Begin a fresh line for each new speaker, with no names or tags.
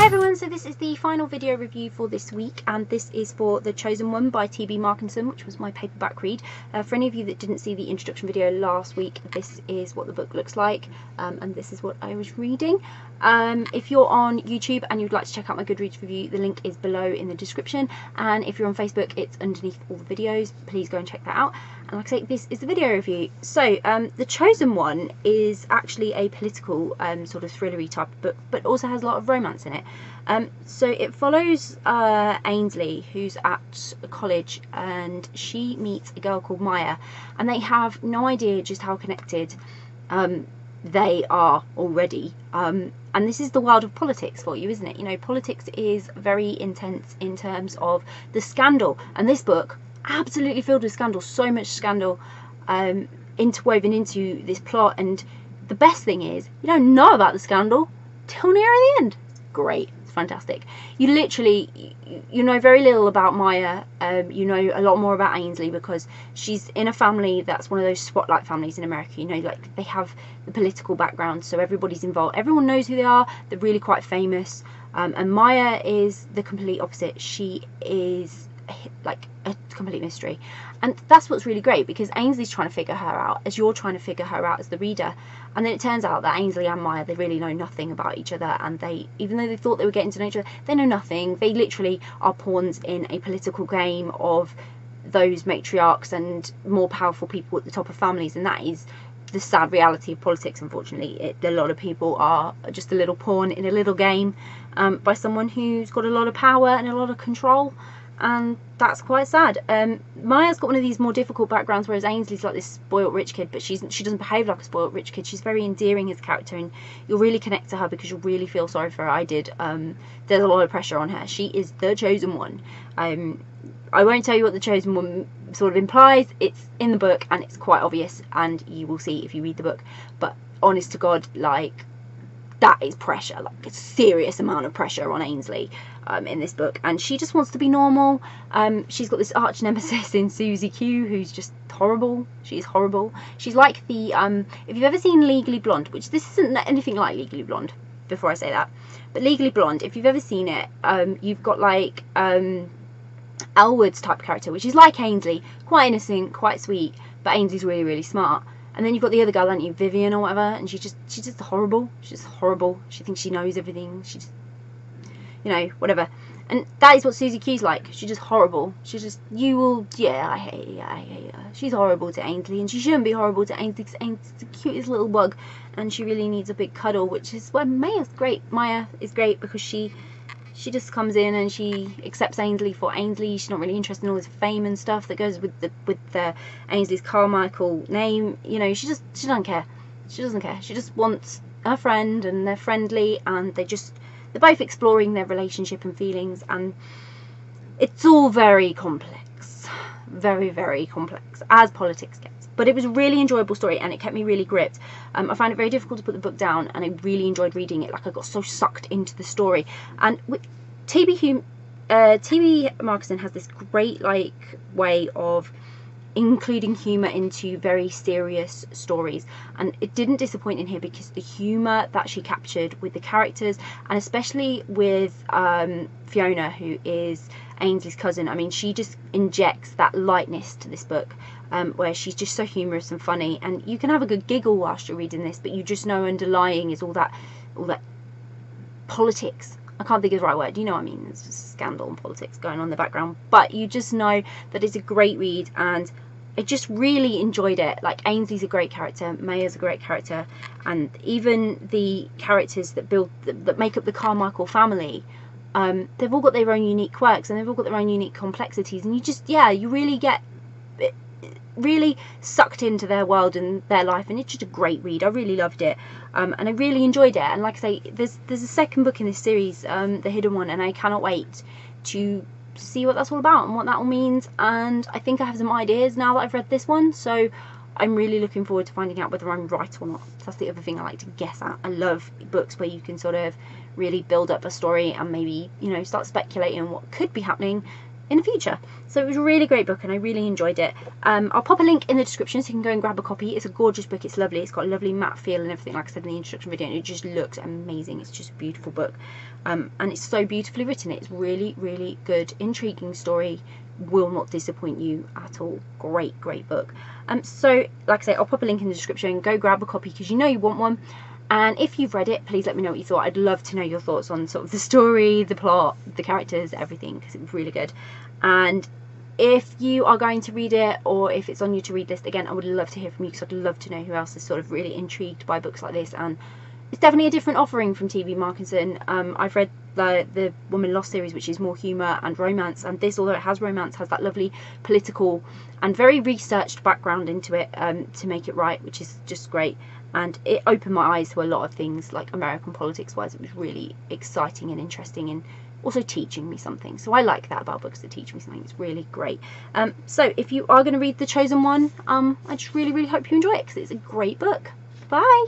everyone, so this is the final video review for this week, and this is for The Chosen One by T.B. Markinson, which was my paperback read. For any of you that didn't see the introduction video last week, this is what the book looks like, and this is what I was reading. If you're on YouTube and you'd like to check out my Goodreads review, the link is below in the description, and if you're on Facebook, it's underneath all the videos. Please go and check that out. And like I say, this is the video review. So The Chosen One is actually a political sort of thrillery type of book, but also has a lot of romance in it. So it follows Ainsley, who's at college, and she meets a girl called Maya, and they have no idea just how connected they are already. And this is the world of politics for you, isn't it? You know, politics is very intense in terms of the scandal, and this book absolutely filled with scandal, so much scandal interwoven into this plot. And the best thing is, you don't know about the scandal till near the end. Great. It's fantastic. You literally, you know very little about Maya. You know a lot more about Ainsley because she's in a family that's one of those spotlight families in America. You know, like they have the political background, so everybody's involved. Everyone knows who they are. They're really quite famous. And Maya is the complete opposite. She is like a complete mystery, and that's what's really great, because Ainsley's trying to figure her out as you're trying to figure her out as the reader. And then it turns out that Ainsley and Maya, they really know nothing about each other, and they, even though they thought they were getting to know each other, they know nothing. They literally are pawns in a political game of those matriarchs and more powerful people at the top of families, and that is the sad reality of politics. Unfortunately, a lot of people are just a little pawn in a little game by someone who's got a lot of power and a lot of control. And that's quite sad. Maya's got one of these more difficult backgrounds, whereas Ainsley's like this spoiled rich kid, but she doesn't behave like a spoiled rich kid. She's very endearing as a character, and you'll really connect to her because you'll really feel sorry for her. I did. There's a lot of pressure on her. She is the chosen one. I won't tell you what the chosen one sort of implies. It's in the book and it's quite obvious, and you will see if you read the book. But honest to God, like, that is pressure, like a serious amount of pressure on Ainsley in this book, and she just wants to be normal. She's got this arch nemesis in Susie Q, who's just horrible. She's horrible. She's like the if you've ever seen Legally Blonde, which this isn't anything like Legally Blonde, before I say that, but Legally Blonde, if you've ever seen it, you've got like Elwood's type character, which is like Ainsley, quite innocent, quite sweet, but Ainsley's really, really smart. And then you've got the other girl, aren't you, Vivian or whatever, and she's just horrible. She's just horrible. She thinks she knows everything. She just, you know, whatever. And that is what Susie Q's like. She's just horrible. She's just, I hate her. She's horrible to Ainsley, and she shouldn't be horrible to Ainsley, because Ainsley's the cutest little bug, and she really needs a big cuddle, which is why Maya's great. Maya is great because she just comes in and she accepts Ainsley for Ainsley. She's not really interested in all this fame and stuff that goes with the Ainsley's Carmichael name. You know, she doesn't care. She doesn't care. She just wants her friend, and they're friendly, and they're both exploring their relationship and feelings, and it's all very complex, very, very complex, as politics gets. But it was a really enjoyable story, and it kept me really gripped. I found it very difficult to put the book down, and I really enjoyed reading it. Like, I got so sucked into the story. And with T.B. Markinson has this great way of including humour into very serious stories, and it didn't disappoint in here, because the humour that she captured with the characters, and especially with Fiona, who is Ainsley's cousin, I mean, she just injects that lightness to this book, where she's just so humorous and funny, and you can have a good giggle whilst you're reading this, but you just know underlying is all that politics. I can't think of the right word, you know what I mean, it's just scandal and politics going on in the background, but you just know that it's a great read, and I just really enjoyed it. Like, Ainsley's a great character, Maya's a great character, and even the characters that make up the Carmichael family, they've all got their own unique quirks, and they've all got their own unique complexities, and you just, you really get really sucked into their world and their life, and it's just a great read. I really loved it, and I really enjoyed it. And like I say, there's a second book in this series, The Hidden One, and I cannot wait to see what that's all about and what that all means. And I think I have some ideas now that I've read this one, so I'm really looking forward to finding out whether I'm right or not. That's the other thing I like to guess at. I love books where you can sort of really build up a story and maybe, you know, start speculating on what could be happening in the future. So it was a really great book and I really enjoyed it. I'll pop a link in the description so you can go and grab a copy. It's a gorgeous book, it's lovely, it's got a lovely matte feel and everything, like I said in the introduction video, and it just looks amazing. It's just a beautiful book, and it's so beautifully written. It's really, really good, intriguing story, will not disappoint you at all. Great book. So like I say, I'll pop a link in the description. Go grab a copy because you know you want one. And if you've read it, please let me know what you thought. I'd love to know your thoughts on sort of the story, the plot, the characters, everything, because it was really good. And if you are going to read it, or if it's on your to read list, again, I would love to hear from you, because I'd love to know who else is sort of really intrigued by books like this. And it's definitely a different offering from T.B. Markinson. I've read the Woman Lost series, which is more humour and romance, and this, although it has romance, has that lovely political and very researched background into it, to make it right, which is just great. And it opened my eyes to a lot of things, like American politics wise. It was really exciting and interesting, and also teaching me something. So I like that about books that teach me something. It's really great. So if you are going to read The Chosen One, I just really hope you enjoy it, because it's a great book. Bye.